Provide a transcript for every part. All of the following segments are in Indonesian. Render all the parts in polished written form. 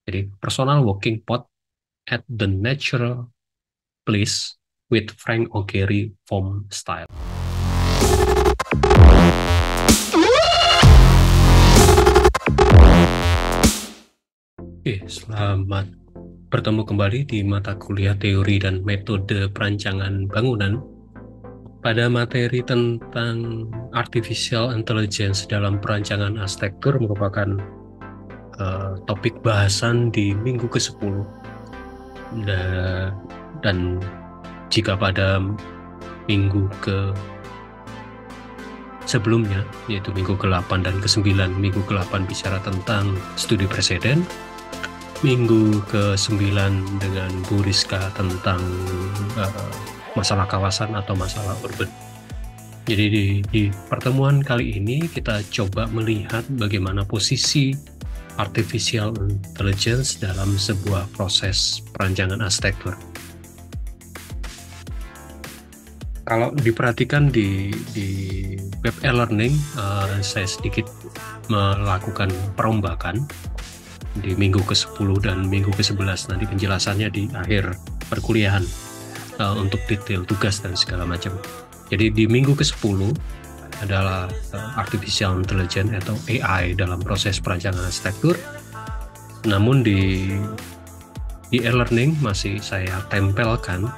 Jadi personal walking pod at the natural place with Frank O'Gary foam style. Oke, selamat bertemu kembali di mata kuliah teori dan metode perancangan bangunan. Pada materi tentang artificial intelligence dalam perancangan arsitektur merupakan topik bahasan di minggu ke-10. Dan jika pada minggu sebelumnya, yaitu minggu ke-8 dan ke-9, minggu ke-8 bicara tentang studi preseden, minggu ke-9 dengan Bu Rizka tentang masalah kawasan atau masalah urban. Jadi di pertemuan kali ini kita coba melihat bagaimana posisi artificial intelligence dalam sebuah proses perancangan arsitektur. Kalau diperhatikan di web e-learning, saya sedikit melakukan perombakan di minggu ke-10 dan minggu ke-11. Nanti penjelasannya di akhir perkuliahan untuk detail tugas dan segala macam. Jadi di minggu ke-10 adalah artificial intelligence atau AI dalam proses perancangan arsitektur. Namun di e-learning masih saya tempelkan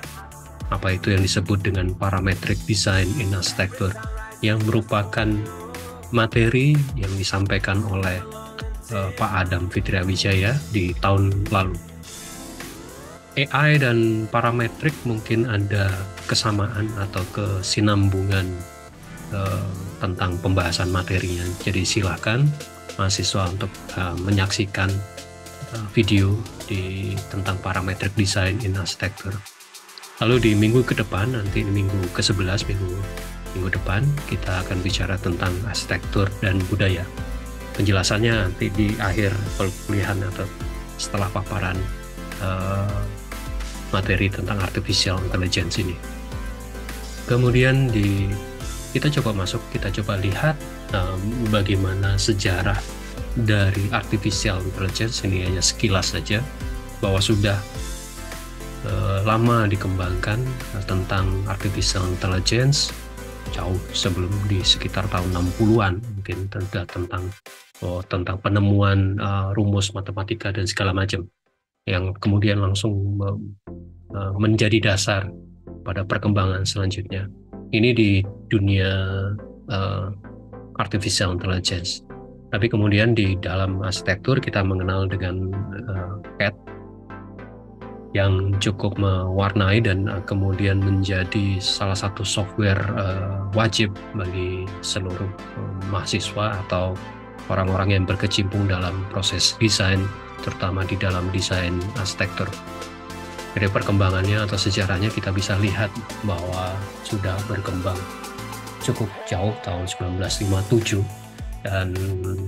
apa itu yang disebut dengan parametric design in architecture, yang merupakan materi yang disampaikan oleh Pak Adam Fitriawijaya di tahun lalu. AI dan parametrik mungkin ada kesamaan atau kesinambungan tentang pembahasan materinya. Jadi silakan mahasiswa untuk menyaksikan video tentang parametric design in architecture. Lalu di minggu ke depan, nanti minggu ke-11, minggu depan, kita akan bicara tentang arsitektur dan budaya. Penjelasannya nanti di akhir perkuliahan atau setelah paparan materi tentang artificial intelligence ini. Kemudian kita coba lihat bagaimana sejarah dari artificial intelligence. Ini hanya sekilas saja, bahwa sudah lama dikembangkan tentang artificial intelligence jauh sebelum, di sekitar tahun 60-an mungkin, tentang penemuan rumus matematika dan segala macam yang kemudian langsung menjadi dasar pada perkembangan selanjutnya. Ini di dunia artificial intelligence. Tapi kemudian di dalam arsitektur kita mengenal dengan CAD yang cukup mewarnai dan kemudian menjadi salah satu software wajib bagi seluruh mahasiswa atau orang-orang yang berkecimpung dalam proses desain, terutama di dalam desain arsitektur. Dari perkembangannya atau sejarahnya kita bisa lihat bahwa sudah berkembang cukup jauh tahun 1957, dan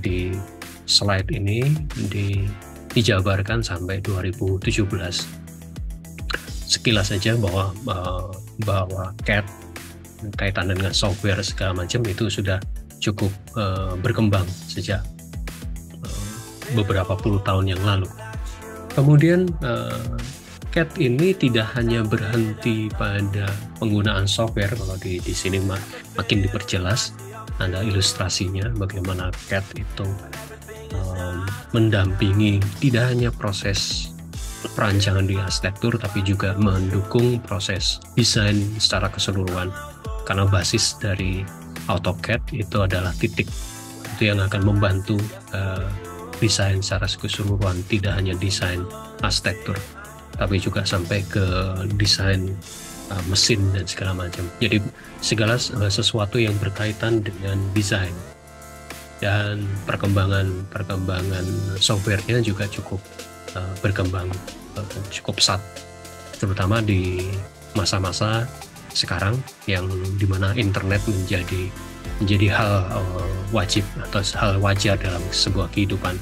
di slide ini dijabarkan sampai 2017. Sekilas saja bahwa CAD kaitan dengan software segala macam itu sudah cukup berkembang sejak beberapa puluh tahun yang lalu. Kemudian CAD ini tidak hanya berhenti pada penggunaan software. Kalau di sini makin diperjelas, ada ilustrasinya bagaimana CAD itu mendampingi tidak hanya proses perancangan di arsitektur, tapi juga mendukung proses desain secara keseluruhan, karena basis dari AutoCAD itu adalah titik. Itu yang akan membantu desain secara keseluruhan, tidak hanya desain arsitektur, tapi juga sampai ke desain mesin dan segala macam. Jadi segala sesuatu yang berkaitan dengan desain, dan perkembangan softwarenya juga cukup berkembang cukup pesat, terutama di masa-masa sekarang yang dimana internet menjadi hal wajib atau hal wajar dalam sebuah kehidupan.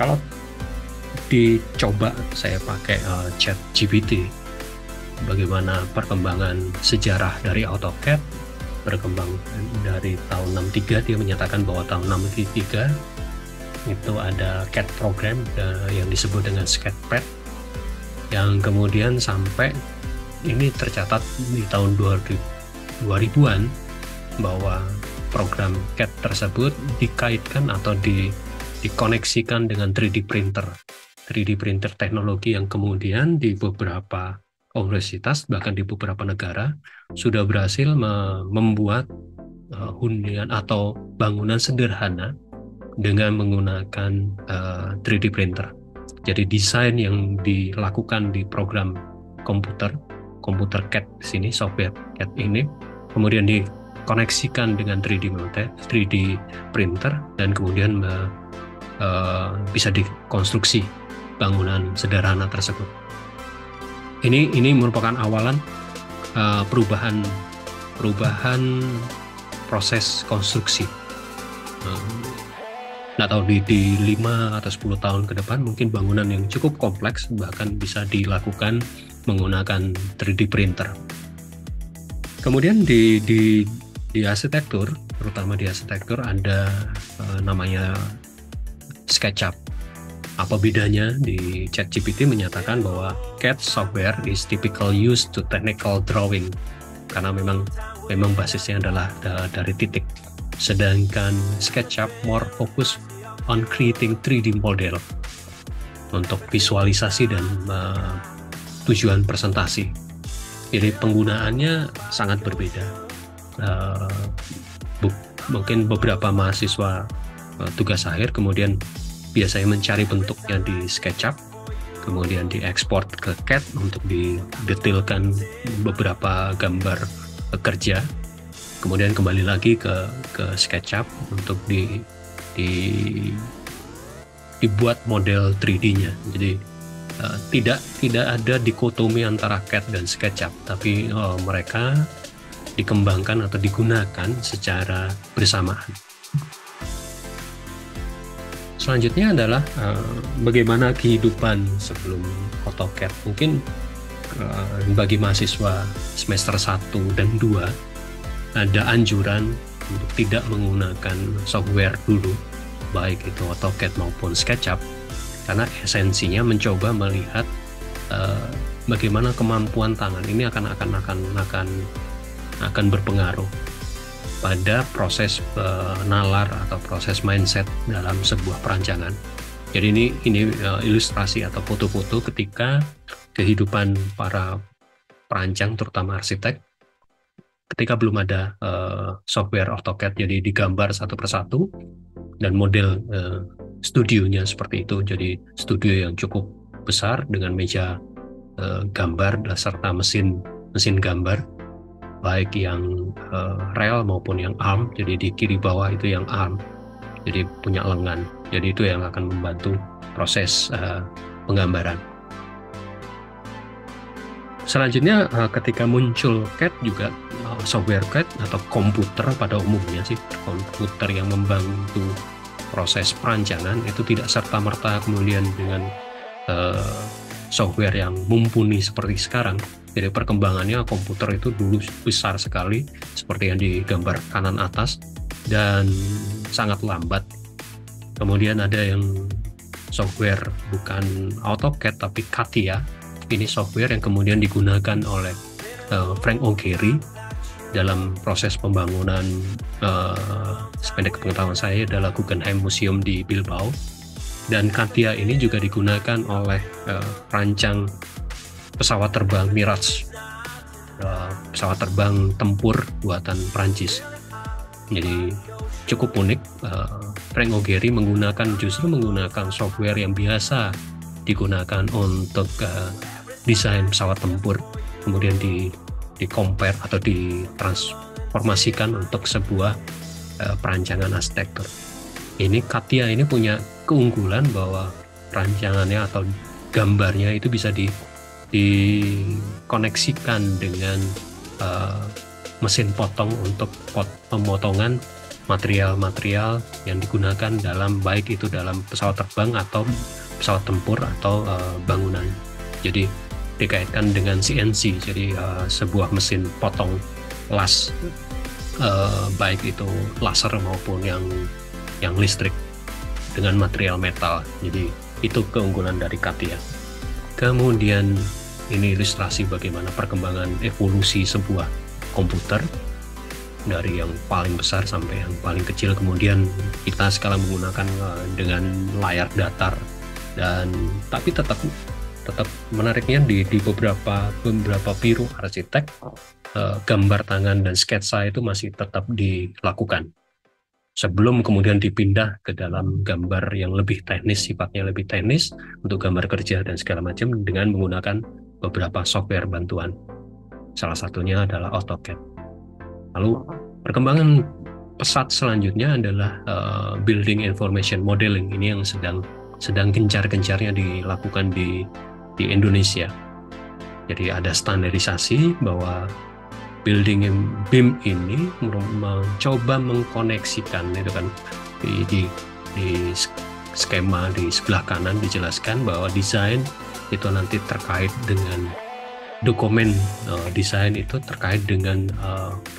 Kalau dicoba saya pakai ChatGPT, bagaimana perkembangan sejarah dari AutoCAD, berkembang dari tahun 63, dia menyatakan bahwa tahun 63 itu ada CAD program yang disebut dengan Sketchpad, yang kemudian sampai ini tercatat di tahun 2000-an bahwa program CAD tersebut dikaitkan atau dikoneksikan dengan 3D printer teknologi yang kemudian di beberapa universitas, bahkan di beberapa negara, sudah berhasil membuat hunian atau bangunan sederhana dengan menggunakan 3D printer. Jadi desain yang dilakukan di program komputer CAD di sini, software CAD ini, kemudian dikoneksikan dengan 3D printer, dan kemudian bisa dikonstruksi bangunan sederhana tersebut. Ini merupakan awalan perubahan proses konstruksi. Nggak tahu di 5 atau 10 tahun ke depan mungkin bangunan yang cukup kompleks bahkan bisa dilakukan menggunakan 3D printer. Kemudian di arsitektur, terutama di arsitektur, ada namanya SketchUp. Apa bedanya? Di ChatGPT menyatakan bahwa CAD software is typical used to technical drawing, karena memang basisnya adalah dari titik. Sedangkan SketchUp more focus on creating 3D model untuk visualisasi dan tujuan presentasi. Jadi penggunaannya sangat berbeda. Mungkin beberapa mahasiswa tugas akhir kemudian biasanya mencari bentuknya di SketchUp, kemudian diekspor ke CAD untuk didetailkan beberapa gambar kerja, kemudian kembali lagi ke SketchUp untuk dibuat model 3D-nya. Jadi tidak ada dikotomi antara CAD dan SketchUp, tapi mereka dikembangkan atau digunakan secara bersamaan. Selanjutnya adalah bagaimana kehidupan sebelum AutoCAD. Mungkin bagi mahasiswa semester 1 dan 2 ada anjuran untuk tidak menggunakan software dulu, baik itu AutoCAD maupun SketchUp, karena esensinya mencoba melihat bagaimana kemampuan tangan ini akan berpengaruh pada proses nalar atau proses mindset dalam sebuah perancangan. Jadi ini ilustrasi atau foto-foto ketika kehidupan para perancang, terutama arsitek, ketika belum ada software AutoCAD. Jadi digambar satu persatu, dan model studionya seperti itu. Jadi studio yang cukup besar dengan meja gambar serta mesin gambar, baik yang rel maupun yang arm. Jadi di kiri bawah itu yang arm, jadi punya lengan. Jadi itu yang akan membantu proses penggambaran. Selanjutnya ketika muncul CAD juga, software CAD atau komputer pada umumnya sih, komputer yang membantu proses perancangan itu tidak serta-merta kemudian dengan software yang mumpuni seperti sekarang. Jadi perkembangannya komputer itu dulu besar sekali, seperti yang digambar kanan atas, dan sangat lambat. Kemudian ada yang software bukan AutoCAD tapi CATIA. Ini software yang kemudian digunakan oleh Frank O'Gary dalam proses pembangunan, sependek pengetahuan saya, adalah Guggenheim Museum di Bilbao. Dan CATIA ini juga digunakan oleh perancang pesawat terbang Mirage, pesawat terbang tempur buatan Prancis. Jadi cukup unik. Frank O'Gary justru menggunakan software yang biasa digunakan untuk desain pesawat tempur, kemudian di-compare atau ditransformasikan untuk sebuah perancangan arsitektur. Ini CATIA ini punya keunggulan bahwa perancangannya atau gambarnya itu bisa dikoneksikan dengan mesin potong untuk pemotongan material-material yang digunakan baik itu dalam pesawat terbang atau pesawat tempur atau bangunan. Jadi dikaitkan dengan CNC, jadi sebuah mesin potong las, baik itu laser maupun yang listrik. dengan material metal. Jadi itu keunggulan dari CAD ya. Kemudian ini ilustrasi bagaimana perkembangan evolusi sebuah komputer dari yang paling besar sampai yang paling kecil. Kemudian kita sekarang menggunakan dengan layar datar, dan tapi tetap menariknya di beberapa biro arsitek, gambar tangan dan sketsa itu masih tetap dilakukan sebelum kemudian dipindah ke dalam gambar yang lebih teknis, sifatnya lebih teknis untuk gambar kerja dan segala macam dengan menggunakan beberapa software bantuan. Salah satunya adalah AutoCAD. Lalu perkembangan pesat selanjutnya adalah Building Information Modeling. Ini yang sedang gencar-gencarnya dilakukan di Indonesia. Jadi ada standarisasi bahwa building BIM ini mencoba mengkoneksikan itu kan di skema di sebelah kanan dijelaskan bahwa desain itu nanti terkait dengan dokumen desain itu terkait dengan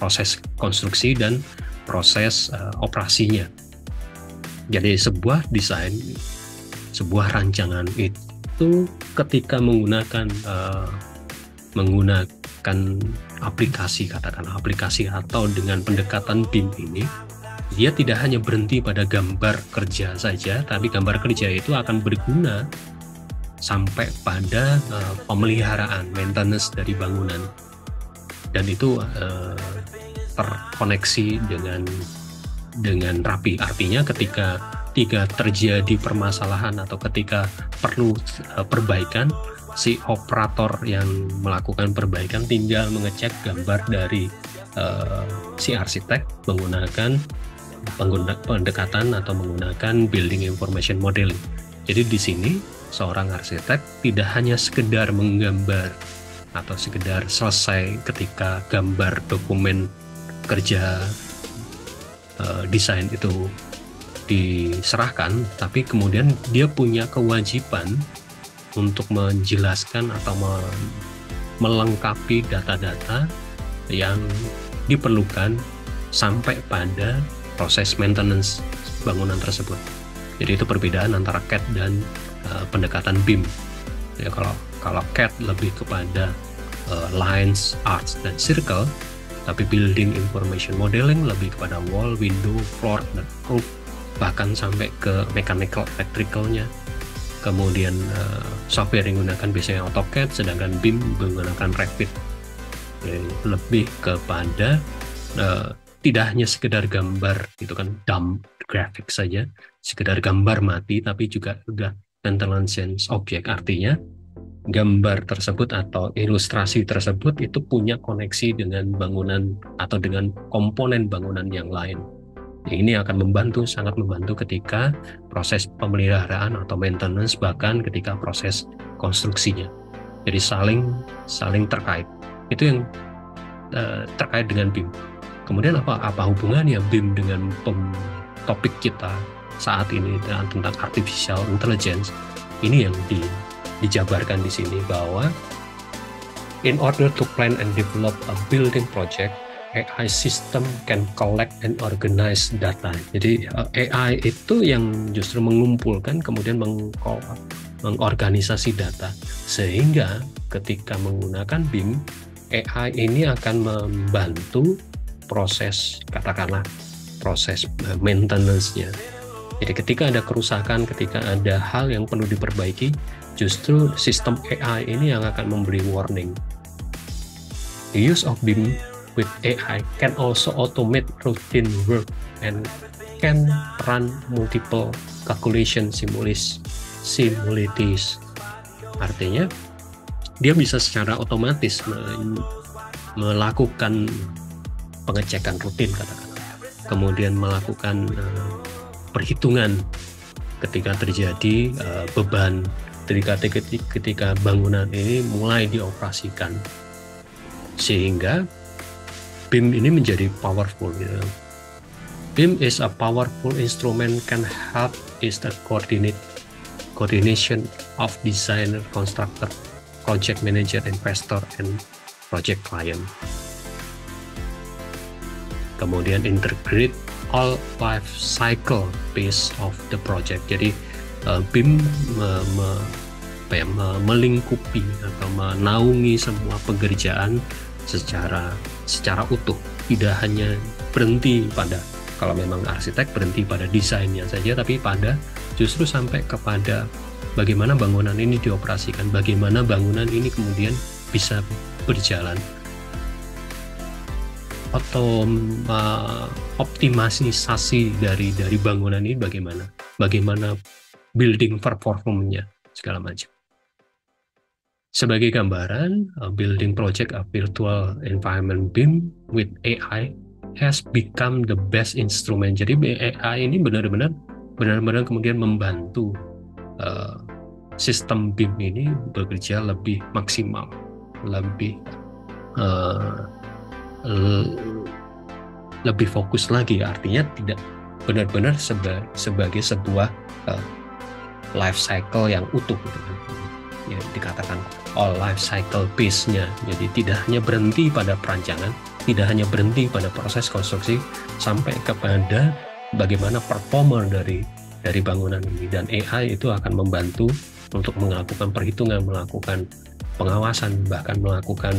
proses konstruksi dan proses operasinya. Jadi sebuah desain, sebuah rancangan itu ketika menggunakan aplikasi, katakan aplikasi atau dengan pendekatan BIM ini, dia tidak hanya berhenti pada gambar kerja saja, tapi gambar kerja itu akan berguna sampai pada pemeliharaan, maintenance dari bangunan, dan itu terkoneksi dengan rapi. Artinya ketika terjadi permasalahan atau ketika perlu perbaikan, si operator yang melakukan perbaikan tinggal mengecek gambar dari si arsitek menggunakan pendekatan atau menggunakan Building Information Modeling. Jadi di sini seorang arsitek tidak hanya sekedar menggambar atau sekedar selesai ketika gambar dokumen kerja desain itu diserahkan, tapi kemudian dia punya kewajiban untuk menjelaskan atau melengkapi data-data yang diperlukan sampai pada proses maintenance bangunan tersebut. Jadi itu perbedaan antara CAD dan pendekatan BIM. Ya, kalau CAD lebih kepada lines, arcs, dan circle, tapi Building Information Modeling lebih kepada wall, window, floor, dan roof, bahkan sampai ke mechanical, electricalnya. Kemudian software yang digunakan biasanya AutoCAD, sedangkan BIM menggunakan Revit. Jadi, lebih kepada tidak hanya sekedar gambar, itu kan dumb graphic saja, sekedar gambar mati, tapi juga sudah intelligence object. Artinya gambar tersebut atau ilustrasi tersebut itu punya koneksi dengan bangunan atau dengan komponen bangunan yang lain. Ini akan sangat membantu ketika proses pemeliharaan atau maintenance, bahkan ketika proses konstruksinya. Jadi saling terkait. Itu yang terkait dengan BIM. Kemudian apa hubungannya BIM dengan topik kita saat ini tentang artificial intelligence? Ini yang dijabarkan di sini bahwa in order to plan and develop a building project, AI system can collect and organize data. Jadi AI itu yang justru mengumpulkan kemudian mengorganisasi data, sehingga ketika menggunakan BIM, AI ini akan membantu proses, katakanlah proses maintenance-nya. Jadi ketika ada kerusakan, ketika ada hal yang perlu diperbaiki, justru sistem AI ini yang akan memberi warning. The use of BIM with AI can also automate routine work and can run multiple calculation simulators. Artinya dia bisa secara otomatis melakukan pengecekan rutin, katakanlah, kemudian melakukan perhitungan ketika terjadi beban ketika bangunan ini mulai dioperasikan, sehingga BIM ini menjadi powerful. BIM is a powerful instrument, can help is the coordination of designer, constructor, project manager, investor, and project client. Kemudian integrate all life cycle base of the project. Jadi BIM melingkupi atau menaungi semua pekerjaan secara utuh, tidak hanya berhenti pada, kalau memang arsitek berhenti pada desainnya saja, tapi pada justru sampai kepada bagaimana bangunan ini dioperasikan, bagaimana bangunan ini kemudian bisa berjalan, atau optimalisasi dari bangunan ini bagaimana building performance-nya segala macam. Sebagai gambaran, building project a virtual environment BIM with AI has become the best instrument. Jadi AI ini benar-benar kemudian membantu sistem BIM ini bekerja lebih maksimal, lebih fokus lagi. Artinya tidak benar-benar sebagai sebuah life cycle yang utuh, ya, dikatakan all life cycle base-nya. Jadi tidak hanya berhenti pada perancangan, tidak hanya berhenti pada proses konstruksi, sampai kepada bagaimana performer dari bangunan ini. Dan AI itu akan membantu untuk melakukan perhitungan, melakukan pengawasan, bahkan melakukan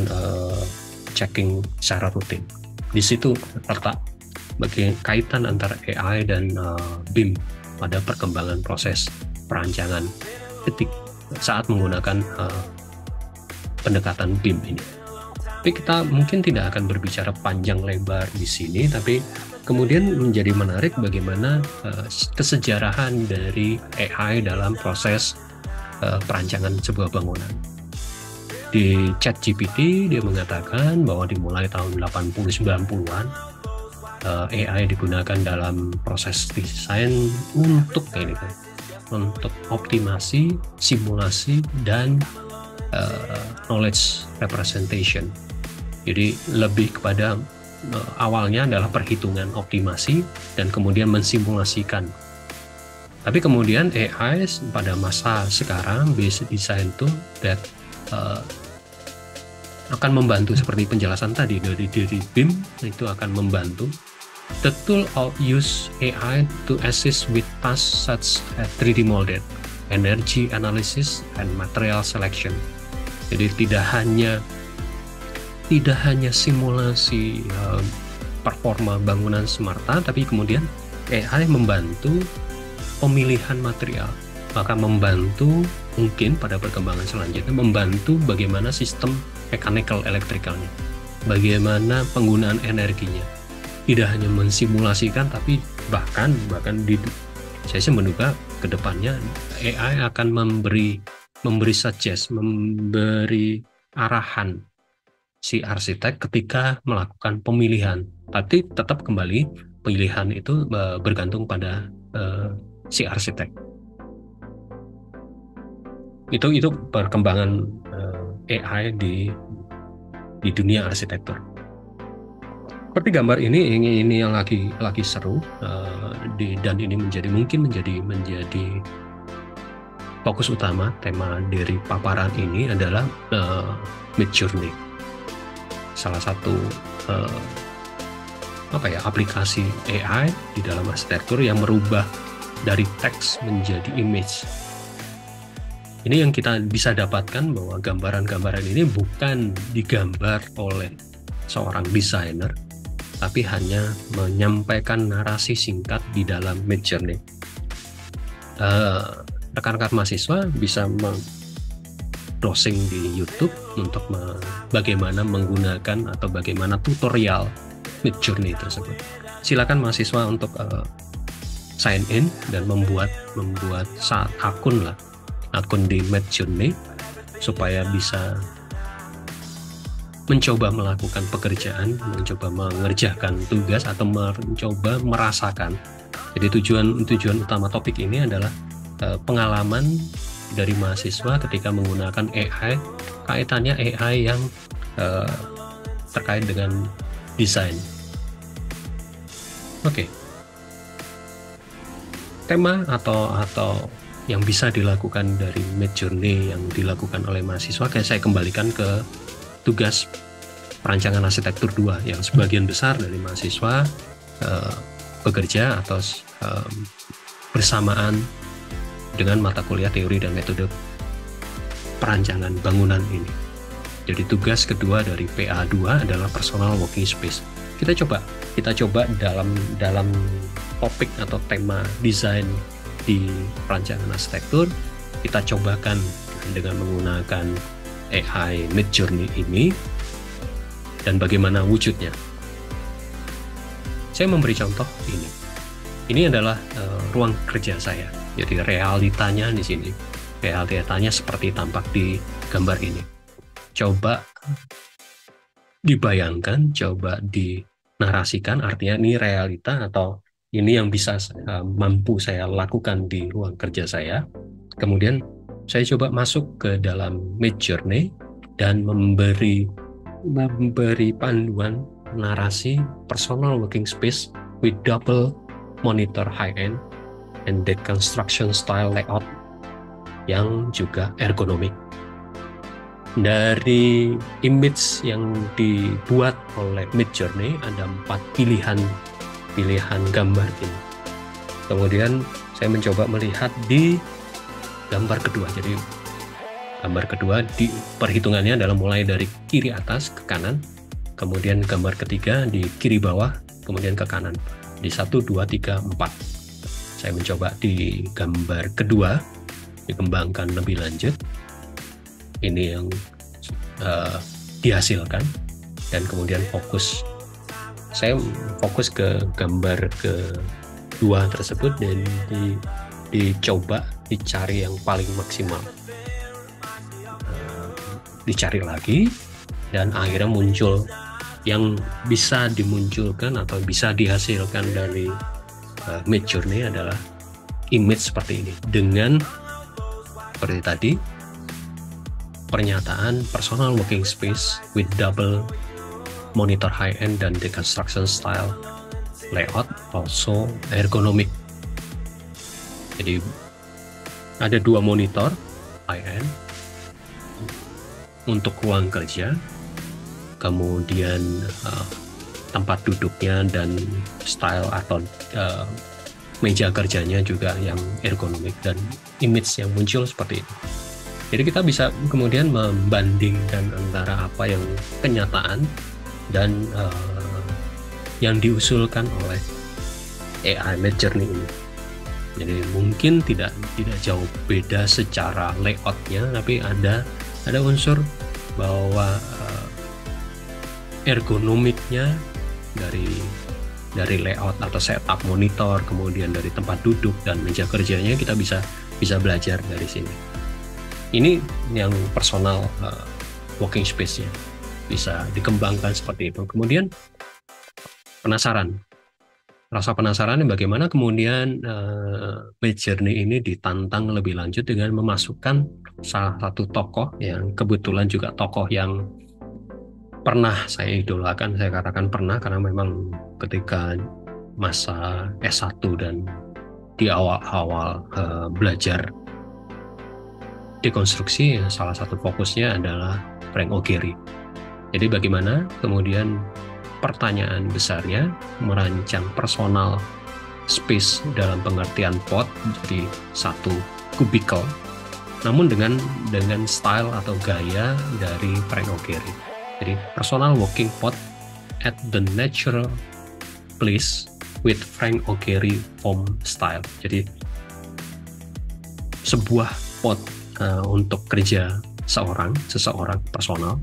checking secara rutin. Di situ terletak bagian kaitan antara AI dan BIM pada perkembangan proses perancangan saat menggunakan pendekatan BIM ini. Tapi kita mungkin tidak akan berbicara panjang lebar di sini, tapi kemudian menjadi menarik bagaimana kesejarahan dari AI dalam proses perancangan sebuah bangunan. Di ChatGPT dia mengatakan bahwa dimulai tahun 80-90-an AI digunakan dalam proses desain untuk optimasi, simulasi, dan knowledge representation. Jadi lebih kepada awalnya adalah perhitungan optimasi dan kemudian mensimulasikan. Tapi kemudian AI pada masa sekarang, basic design tool that akan membantu seperti penjelasan tadi dari BIM, itu akan membantu. The tool use AI to assist with tasks such as 3D molding, energy analysis, and material selection. Jadi tidak hanya simulasi performa bangunan semata, tapi kemudian AI membantu pemilihan material, maka membantu mungkin pada perkembangan selanjutnya membantu bagaimana sistem mechanical electricalnya, bagaimana penggunaan energinya. Tidak hanya mensimulasikan, tapi bahkan saya menduga ke depannya AI akan memberi suggest, memberi arahan si arsitek ketika melakukan pemilihan. Tapi tetap kembali pilihan itu bergantung pada si arsitek. Itu perkembangan AI di dunia arsitektur. Seperti gambar ini yang lagi seru, dan ini mungkin menjadi fokus utama. Tema dari paparan ini adalah Midjourney, salah satu aplikasi AI di dalam arsitektur yang merubah dari teks menjadi image. Ini yang kita bisa dapatkan, bahwa gambaran-gambaran ini bukan digambar oleh seorang desainer, tapi hanya menyampaikan narasi singkat di dalam Midjourney. Rekan-rekan mahasiswa bisa browsing di YouTube untuk bagaimana menggunakan atau bagaimana tutorial Midjourney tersebut. Silakan mahasiswa untuk sign in dan membuat akun di Midjourney supaya bisa mencoba melakukan pekerjaan, mencoba mengerjakan tugas, atau mencoba merasakan. Jadi tujuan utama topik ini adalah pengalaman dari mahasiswa ketika menggunakan AI, kaitannya AI yang terkait dengan desain. Oke. Tema atau yang bisa dilakukan dari Midjourney yang dilakukan oleh mahasiswa, saya kembalikan ke tugas perancangan arsitektur 2 yang sebagian besar dari mahasiswa bekerja atau bersamaan dengan mata kuliah teori dan metode perancangan bangunan ini. Jadi tugas kedua dari PA2 adalah personal working space. Kita coba dalam topik atau tema desain di perancangan arsitektur, kita cobakan dengan menggunakan AI Midjourney ini dan bagaimana wujudnya. Saya memberi contoh ini. Ini adalah ruang kerja saya. Jadi realitanya di sini. Realitanya seperti tampak di gambar ini. Coba dibayangkan, coba dinarasikan, artinya ini realita atau ini yang bisa mampu saya lakukan di ruang kerja saya. Kemudian saya coba masuk ke dalam Midjourney dan memberi panduan narasi personal working space with double monitor high-end and deconstruction style layout yang juga ergonomik. Dari image yang dibuat oleh Midjourney ada 4 pilihan gambar ini. Kemudian saya mencoba melihat di gambar kedua. Jadi gambar kedua di perhitungannya adalah mulai dari kiri atas ke kanan, kemudian gambar ketiga di kiri bawah, kemudian ke kanan. Di 1, 2, 3, 4. Saya mencoba di gambar kedua dikembangkan lebih lanjut. Ini yang dihasilkan dan kemudian saya fokus ke gambar kedua tersebut dan dicoba dicari yang paling maksimal, dicari lagi dan akhirnya muncul yang bisa dimunculkan atau bisa dihasilkan dari Midjourney adalah image seperti ini dengan seperti tadi pernyataan personal working space with double monitor high-end dan deconstruction style layout, also ergonomic. Jadi ada 2 monitor high-end untuk ruang kerja, kemudian tempat duduknya dan style atau meja kerjanya juga yang ergonomik dan image yang muncul seperti itu. Jadi kita bisa kemudian membandingkan antara apa yang kenyataan dan yang diusulkan oleh AI Midjourney ini. Jadi mungkin tidak jauh beda secara layoutnya, tapi ada unsur bahwa ergonomiknya dari layout atau setup monitor, kemudian dari tempat duduk dan meja kerjanya kita bisa belajar dari sini. Ini yang personal working space-nya bisa dikembangkan seperti itu. Kemudian rasa penasaran bagaimana kemudian Midjourney ini ditantang lebih lanjut dengan memasukkan salah satu tokoh yang kebetulan juga tokoh yang pernah saya idolakan. Saya katakan pernah karena memang ketika masa S1 dan di awal-awal belajar dekonstruksi, salah satu fokusnya adalah Frank O'Gary. Jadi bagaimana kemudian pertanyaan besarnya merancang personal space dalam pengertian pod, jadi satu kubikel, namun dengan style atau gaya dari Frank O'Gary. Jadi personal working pod at the natural place with Frank O'Gary foam style. Jadi sebuah pod untuk kerja seseorang personal,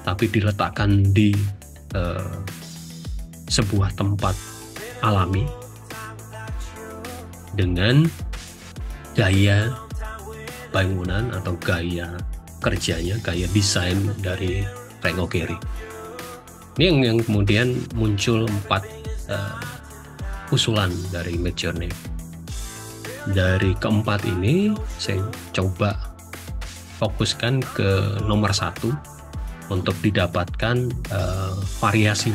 tapi diletakkan di sebuah tempat alami dengan gaya bangunan atau gaya kerjanya, gaya desain dari Frank O'Gary. Ini yang kemudian muncul 4 usulan dari Midjourney. Dari keempat ini saya coba fokuskan ke nomor 1 untuk didapatkan variasi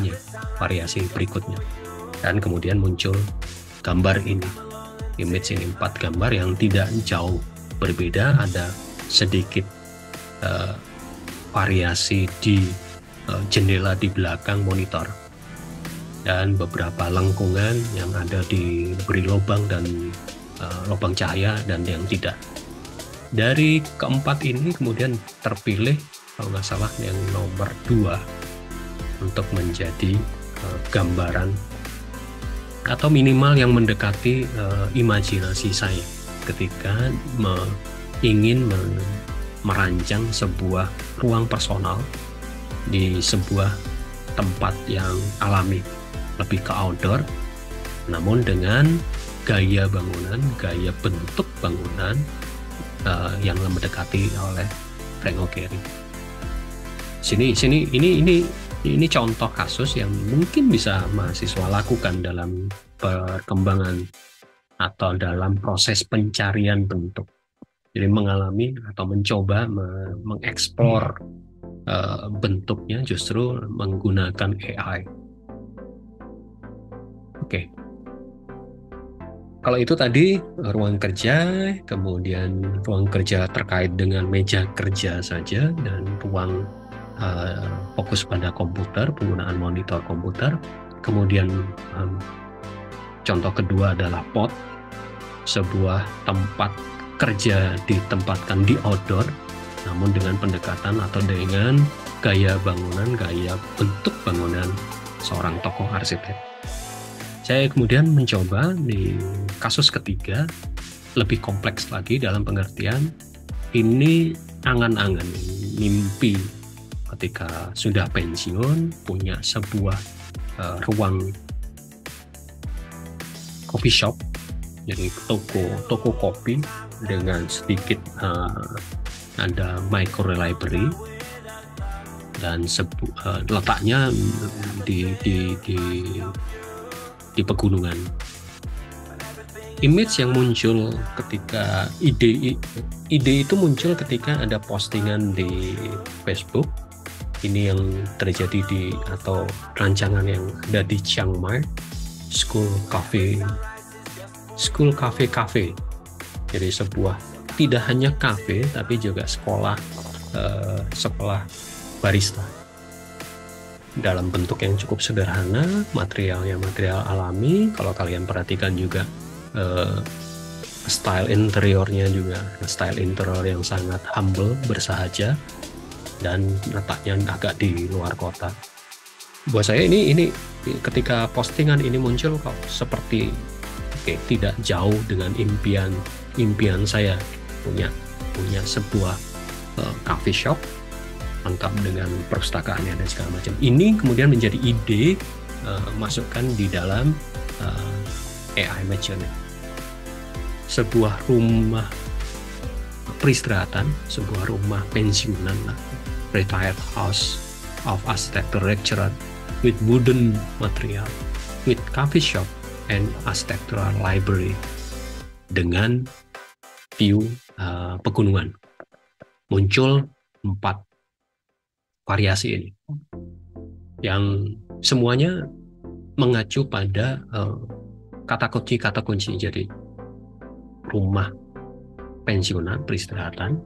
berikutnya, dan kemudian muncul gambar ini, image ini, 4 gambar yang tidak jauh berbeda, ada sedikit variasi di jendela di belakang monitor. dan beberapa lengkungan yang ada diberi lubang dan lubang cahaya dan yang tidak. Dari keempat ini kemudian terpilih kalau nggak salah yang nomor 2 untuk menjadi gambaran atau minimal yang mendekati imajinasi saya ketika ingin merancang sebuah ruang personal di sebuah tempat yang alami, lebih ke outdoor, namun dengan gaya bangunan, gaya bentuk bangunan yang mendekati oleh Frank O'Gary. Ini contoh kasus yang mungkin bisa mahasiswa lakukan dalam perkembangan atau dalam proses pencarian bentuk. Jadi mengalami atau mencoba mengeksplor bentuknya justru menggunakan AI. Oke. Kalau itu tadi ruang kerja, kemudian ruang kerja terkait dengan meja kerja saja dan ruang fokus pada komputer, penggunaan monitor komputer. Kemudian contoh kedua adalah pod, sebuah tempat kerja ditempatkan di outdoor, namun dengan pendekatan atau dengan gaya bangunan, gaya bentuk bangunan seorang tokoh arsitek. Saya kemudian mencoba di kasus ketiga, lebih kompleks lagi dalam pengertian ini angan-angan, mimpi ketika sudah pensiun, punya sebuah ruang coffee shop, jadi toko kopi dengan sedikit ada micro library dan letaknya di pegunungan. Image yang muncul ketika ide itu muncul ketika ada postingan di Facebook. Ini yang terjadi atau rancangan yang ada di Chiang Mai, School Cafe. Jadi sebuah tidak hanya kafe tapi juga sekolah barista dalam bentuk yang cukup sederhana, materialnya material alami. Kalau kalian perhatikan juga style interiornya juga style interior yang sangat humble, bersahaja, dan letaknya agak di luar kota. Buat saya ini ketika postingan ini muncul kok seperti tidak jauh dengan impian saya punya sebuah coffee shop lengkap dengan perpustakaannya dan segala macam. Ini kemudian menjadi ide masukkan di dalam AI Midjourney. Sebuah rumah peristirahatan, sebuah rumah pensiunan, retired house of architecture lecturer with wooden material, with coffee shop and architectural library dengan view pegunungan. Muncul 4 variasi ini yang semuanya mengacu pada kata kunci. Jadi rumah pensiunan peristirahatan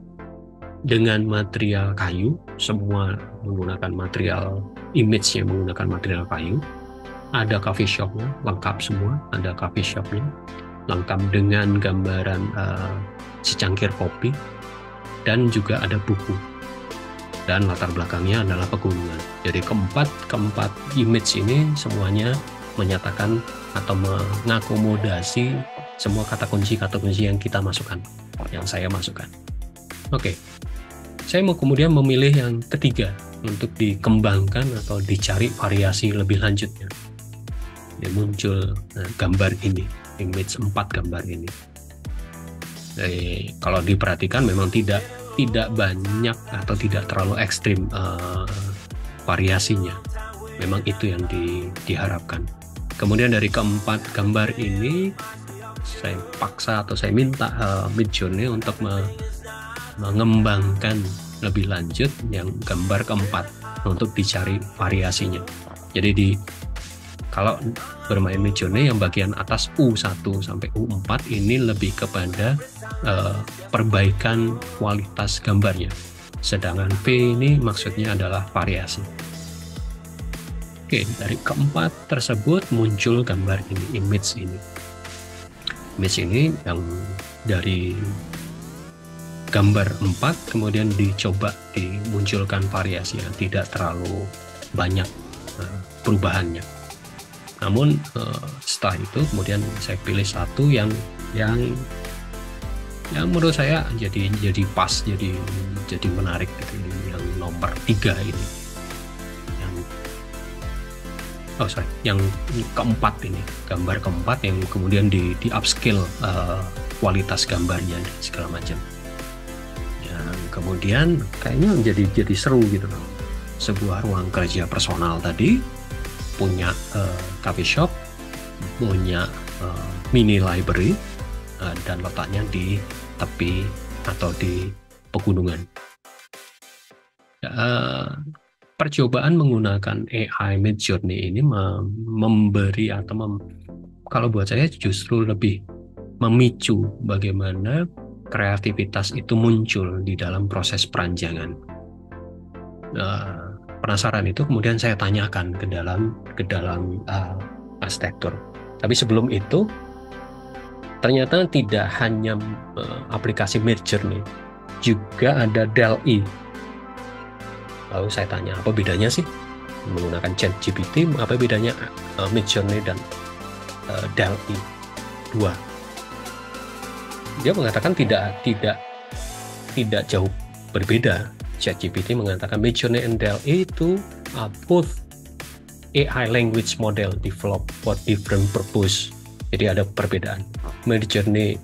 dengan material kayu, semua menggunakan material image-nya menggunakan material kayu. Ada coffee shop-nya lengkap semua, ada coffee shop-nya lengkap dengan gambaran secangkir kopi, dan juga ada buku, dan latar belakangnya adalah pegunungan. Jadi keempat image ini semuanya menyatakan atau mengakomodasi semua kata kunci yang kita masukkan, yang saya masukkan. Oke, saya mau kemudian memilih yang ketiga untuk dikembangkan atau dicari variasi lebih lanjutnya. Ya, muncul gambar ini, image 4 gambar ini. Kalau diperhatikan memang tidak banyak atau tidak terlalu ekstrim variasinya. Memang itu yang diharapkan. Kemudian dari keempat gambar ini saya paksa atau saya minta Midjourney untuk mengembangkan lebih lanjut yang gambar keempat untuk dicari variasinya. Jadi kalau bermain Midjourney yang bagian atas U1 sampai U4 ini lebih kepada perbaikan kualitas gambarnya. Sedangkan V ini maksudnya adalah variasi. Oke, dari keempat tersebut muncul gambar ini, image ini. Image ini yang dari gambar 4 kemudian dicoba dimunculkan variasi yang tidak terlalu banyak perubahannya. Namun setelah itu kemudian saya pilih satu yang menurut saya jadi pas, jadi menarik gitu, yang nomor 3 ini. Yang keempat ini, gambar keempat yang kemudian di upscale kualitas gambarnya dan segala macam. Yang kemudian kayaknya jadi seru gitu loh. Sebuah ruang kerja personal tadi punya coffee shop, punya mini library, dan letaknya di tepi atau di pegunungan. Percobaan menggunakan AI Midjourney ini memberi atau kalau buat saya justru lebih memicu bagaimana kreativitas itu muncul di dalam proses perancangan. Penasaran itu kemudian saya tanyakan ke dalam arsitektur. Tapi sebelum itu ternyata tidak hanya aplikasi Midjourney, juga ada DALL-E. Lalu saya tanya, apa bedanya sih menggunakan ChatGPT, apa bedanya Midjourney dan DALL-E 2? Dia mengatakan tidak jauh berbeda. ChatGPT mengatakan Midjourney and DALL-E itu both AI language model developed for different purpose. Jadi ada perbedaan. Midjourney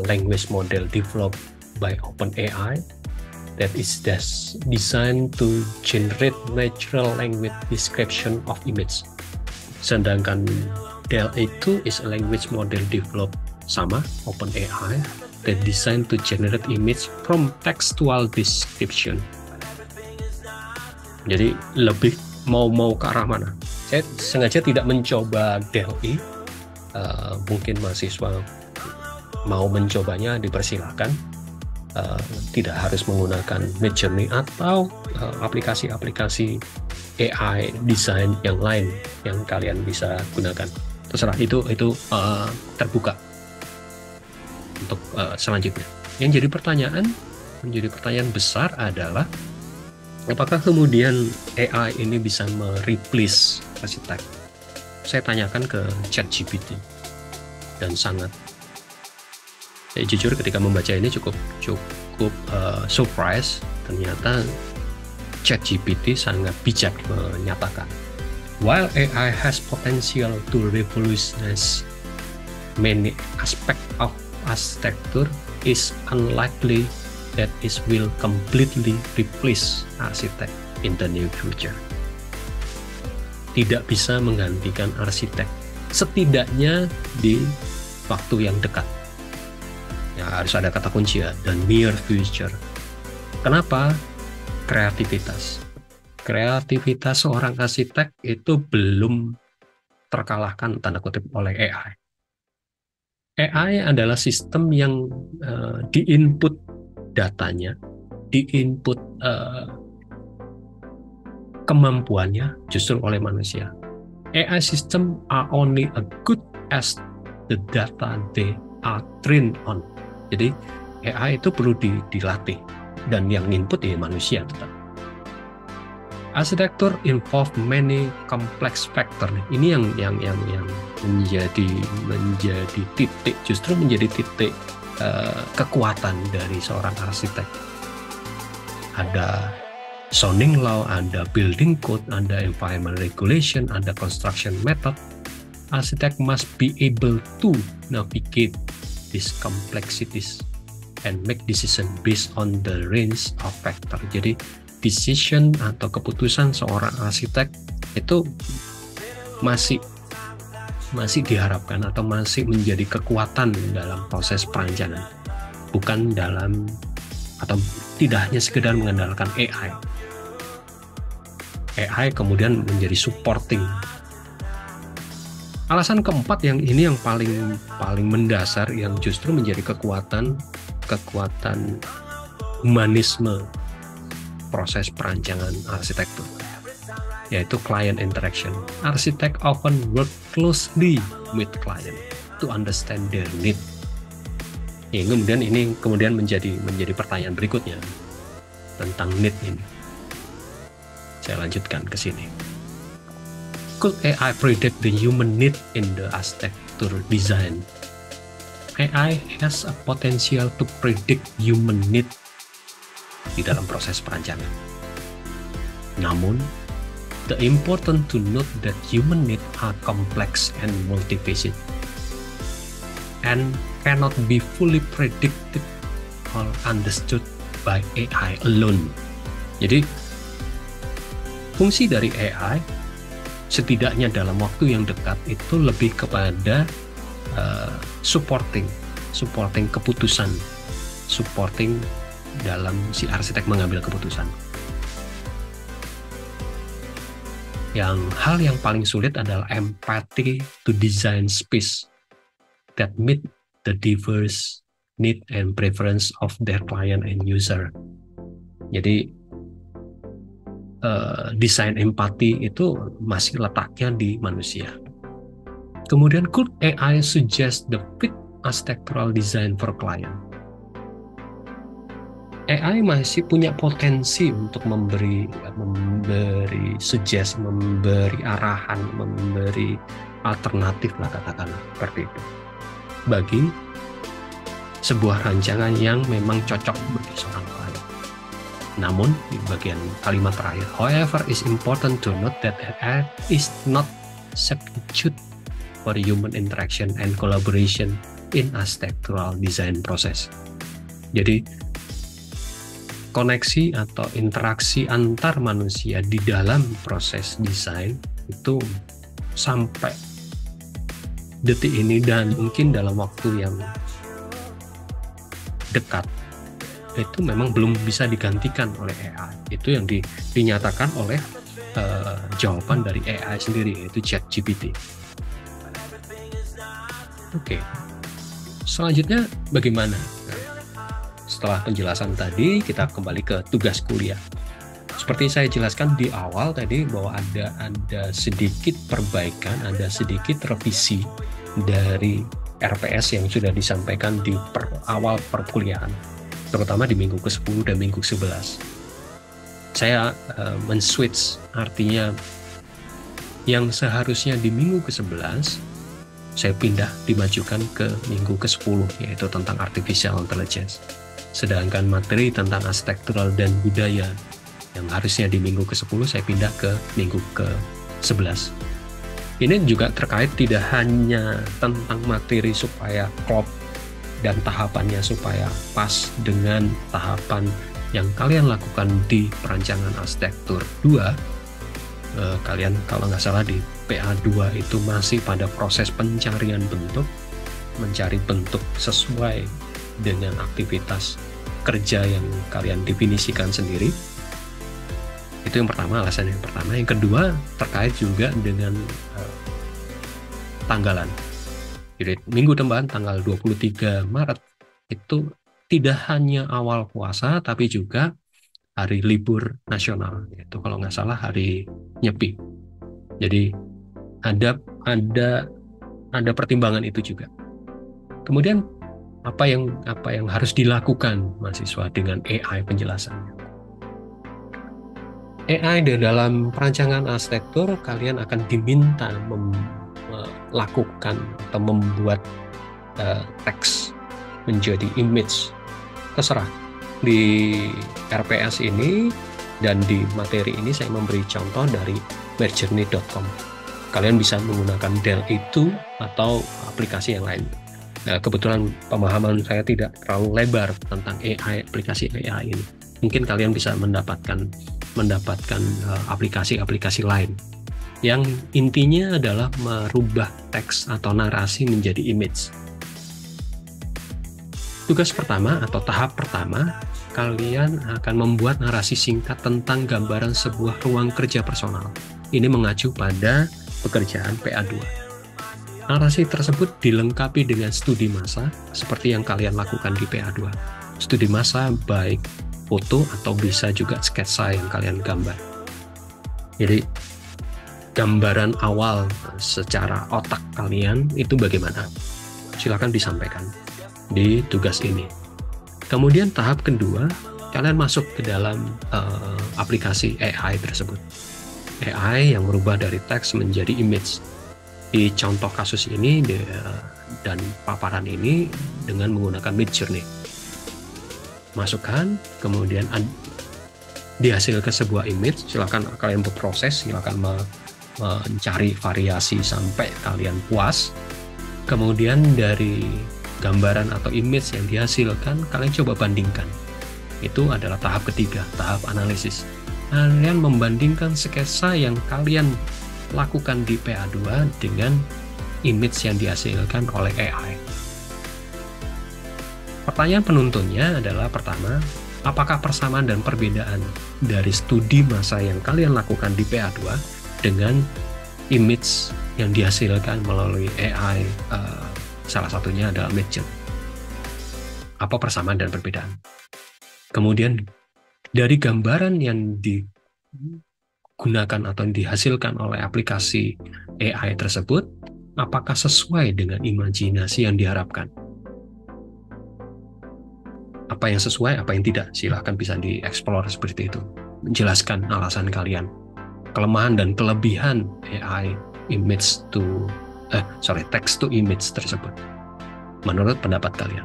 language model developed by OpenAI that is designed to generate natural language description of image. Sedangkan DALL-E 2 is a language model developed sama OpenAI that designed to generate image from textual description. Jadi lebih mau ke arah mana? Saya sengaja tidak mencoba DALL-E. Mungkin mahasiswa mau mencobanya dipersilahkan. Tidak harus menggunakan Midjourney atau aplikasi-aplikasi AI desain yang lain yang kalian bisa gunakan. Terserah, itu terbuka untuk selanjutnya. Yang jadi pertanyaan besar adalah apakah kemudian AI ini bisa mereplace arsitek? Saya tanyakan ke ChatGPT dan sangat jujur ketika membaca ini cukup surprise. Ternyata ChatGPT sangat bijak menyatakan, while AI has potential to revolutionize many aspects of architecture, is unlikely that it will completely replace arsitek in the near future. Tidak bisa menggantikan arsitek, setidaknya di waktu yang dekat. Ya, harus ada kata kunci ya, the near future. Kenapa? Kreativitas seorang arsitek itu belum terkalahkan tanda kutip oleh AI. AI adalah sistem yang di-input datanya, di-input kemampuannya justru oleh manusia. AI system are only as good as the data they are trained on. Jadi AI itu perlu dilatih, dan yang input ya manusia tetap. Arsitektur involve many complex factor. Ini yang menjadi titik, justru menjadi titik kekuatan dari seorang arsitek. Ada zoning law, ada building code, ada environment regulation, ada construction method. Arsitek must be able to navigate these complexities and make decision based on the range of factor. Jadi decision atau keputusan seorang arsitek itu masih diharapkan atau masih menjadi kekuatan dalam proses perancangan, bukan dalam atau tidak hanya sekedar mengandalkan AI. AI kemudian menjadi supporting. Alasan keempat yang paling mendasar, yang justru menjadi kekuatan humanisme proses perancangan arsitektur, yaitu client interaction. Arsitek often work closely with client to understand their need. Ya, kemudian ini menjadi pertanyaan berikutnya tentang need ini. Saya lanjutkan ke sini. Could AI predict the human need in the architecture design? AI has a potential to predict human need di dalam proses perancangan. Namun, the important to note that human needs are complex and multifaceted and cannot be fully predicted or understood by AI alone. Jadi, fungsi dari AI setidaknya dalam waktu yang dekat itu lebih kepada supporting keputusan, supporting dalam si arsitek mengambil keputusan. Hal yang paling sulit adalah empathy to design space that meet the diverse need and preference of their client and user. Jadi desain empati itu masih letaknya di manusia. Kemudian, could AI suggest the fit architectural design for client? AI masih punya potensi untuk memberi suggest, memberi arahan, memberi alternatif lah, katakanlah seperti itu, bagi sebuah rancangan yang memang cocok bagi seorang klien. Namun di bagian kalimat terakhir, however, it's important to note that AI is not substitute for human interaction and collaboration in architectural design process. Jadi koneksi atau interaksi antar manusia di dalam proses desain itu sampai detik ini dan mungkin dalam waktu yang dekat itu memang belum bisa digantikan oleh AI. Itu yang dinyatakan oleh jawaban dari AI sendiri, yaitu ChatGPT. Oke. Selanjutnya bagaimana? Setelah penjelasan tadi, kita kembali ke tugas kuliah. Seperti saya jelaskan di awal tadi bahwa ada sedikit perbaikan, ada sedikit revisi dari RPS yang sudah disampaikan di awal perkuliahan, terutama di minggu ke-10 dan minggu ke-11. Saya men-switch, artinya yang seharusnya di minggu ke-11 saya pindah dimajukan ke minggu ke-10, yaitu tentang artificial intelligence. Sedangkan materi tentang arsitektural dan budaya yang harusnya di minggu ke-10 saya pindah ke minggu ke-11. Ini juga terkait tidak hanya tentang materi supaya klop dan tahapannya supaya pas dengan tahapan yang kalian lakukan di perancangan arsitektur 2. Kalian kalau nggak salah di PA2 itu masih pada proses pencarian bentuk, mencari bentuk sesuai dengan aktivitas kerja yang kalian definisikan sendiri. Itu yang pertama, alasan yang pertama. Yang kedua terkait juga dengan tanggalan. Jadi minggu depan tanggal 23 Maret itu tidak hanya awal puasa tapi juga hari libur nasional, yaitu kalau nggak salah hari Nyepi. Jadi ada pertimbangan itu juga. Kemudian apa yang harus dilakukan mahasiswa dengan AI penjelasannya? AI di dalam perancangan arsitektur kalian akan diminta melakukan atau membuat teks menjadi image, terserah. Di RPS ini dan di materi ini saya memberi contoh dari Midjourney.com. Kalian bisa menggunakan Dall-E atau aplikasi yang lain. Nah, kebetulan pemahaman saya tidak terlalu lebar tentang AI, aplikasi AI ini. Mungkin kalian bisa mendapatkan aplikasi-aplikasi lain yang intinya adalah merubah teks atau narasi menjadi image. Tugas pertama atau tahap pertama, kalian akan membuat narasi singkat tentang gambaran sebuah ruang kerja personal. Ini mengacu pada pekerjaan PA2. Narasi tersebut dilengkapi dengan studi massa seperti yang kalian lakukan di PA2. Studi massa baik foto atau bisa juga sketsa yang kalian gambar. Jadi gambaran awal secara otak kalian itu bagaimana? Silakan disampaikan di tugas ini. Kemudian tahap kedua, kalian masuk ke dalam aplikasi AI tersebut. AI yang merubah dari teks menjadi image. Di contoh kasus ini dan paparan ini dengan menggunakan Midjourney. Masukkan, kemudian dihasilkan sebuah image, silakan kalian berproses, silakan mencari variasi sampai kalian puas. Kemudian dari gambaran atau image yang dihasilkan, kalian coba bandingkan. Itu adalah tahap ketiga, tahap analisis. Kalian membandingkan sketsa yang kalian lakukan di PA2 dengan image yang dihasilkan oleh AI. Pertanyaan penuntunnya adalah pertama, apakah persamaan dan perbedaan dari studi masa yang kalian lakukan di PA2 dengan image yang dihasilkan melalui AI, salah satunya adalah Midjourney. Apa persamaan dan perbedaan? Kemudian dari gambaran yang digunakan atau dihasilkan oleh aplikasi AI tersebut, apakah sesuai dengan imajinasi yang diharapkan? Apa yang sesuai, apa yang tidak? Silahkan bisa dieksplor seperti itu. Menjelaskan alasan kalian. Kelemahan dan kelebihan AI text to image tersebut. Menurut pendapat kalian.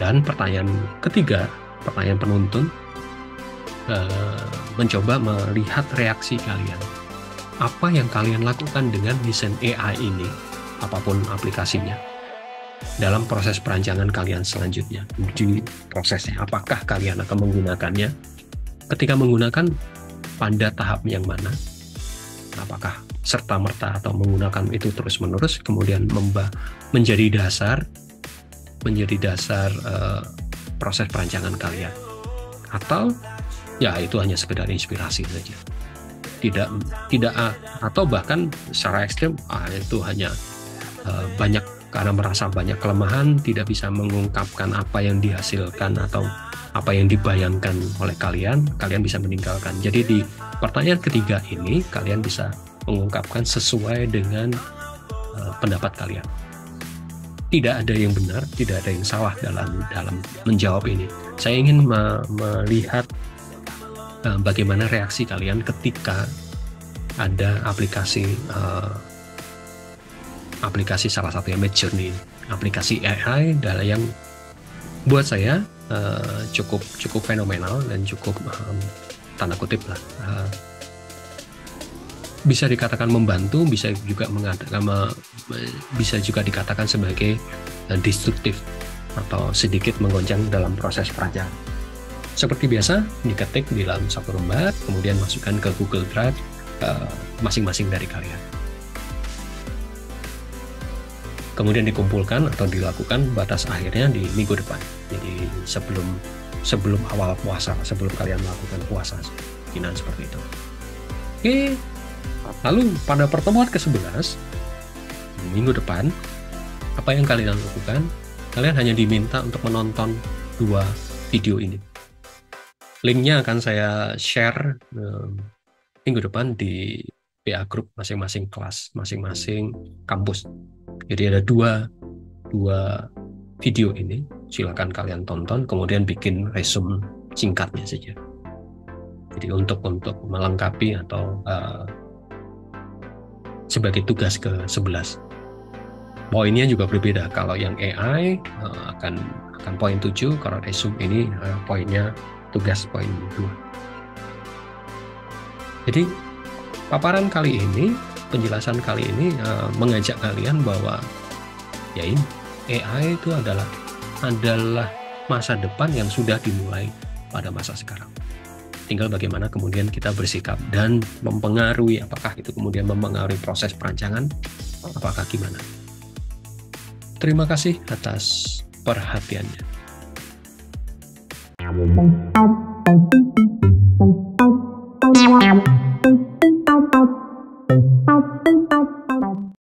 Dan pertanyaan ketiga, pertanyaan penuntun, mencoba melihat reaksi kalian. Apa yang kalian lakukan dengan desain AI ini, apapun aplikasinya, dalam proses perancangan kalian selanjutnya. Di prosesnya, apakah kalian akan menggunakannya? Ketika menggunakan, pada tahap yang mana? Apakah serta-merta atau menggunakan itu terus-menerus, kemudian menjadi dasar proses perancangan kalian, atau ya itu hanya sekedar inspirasi saja, tidak atau bahkan secara ekstrem itu hanya banyak karena merasa banyak kelemahan, tidak bisa mengungkapkan apa yang dihasilkan atau apa yang dibayangkan oleh kalian bisa meninggalkan. Jadi di pertanyaan ketiga ini kalian bisa mengungkapkan sesuai dengan pendapat kalian. Tidak ada yang benar, tidak ada yang salah dalam menjawab ini. Saya ingin melihat bagaimana reaksi kalian ketika ada aplikasi salah satunya Midjourney, aplikasi AI yang buat saya cukup fenomenal dan cukup tanda kutip lah. Bisa dikatakan membantu, bisa juga dikatakan sebagai destruktif atau sedikit menggoncang dalam proses perancangan. Seperti biasa, diketik di dalam satu lembar, kemudian masukkan ke Google Drive masing-masing dari kalian. Kemudian dikumpulkan atau dilakukan batas akhirnya di minggu depan. Jadi sebelum awal puasa, sebelum kalian melakukan puasa, kemungkinan seperti itu. Oke. Lalu pada pertemuan ke-11 minggu depan, apa yang kalian lakukan? Kalian hanya diminta untuk menonton 2 video ini. Linknya akan saya share minggu depan di PA Group masing-masing kelas, masing-masing kampus. Jadi ada dua video ini, silakan kalian tonton, kemudian bikin resume singkatnya saja. Jadi untuk melengkapi atau sebagai tugas ke-11. Poinnya juga berbeda. Kalau yang AI akan poin 7, kalau resume ini poinnya tugas poin 2. Jadi paparan kali ini, penjelasan kali ini mengajak kalian bahwa ya ini AI itu adalah masa depan yang sudah dimulai pada masa sekarang. Tinggal bagaimana kemudian kita bersikap dan mempengaruhi, apakah itu kemudian mempengaruhi proses perancangan, apakah gimana. Terima kasih atas perhatiannya.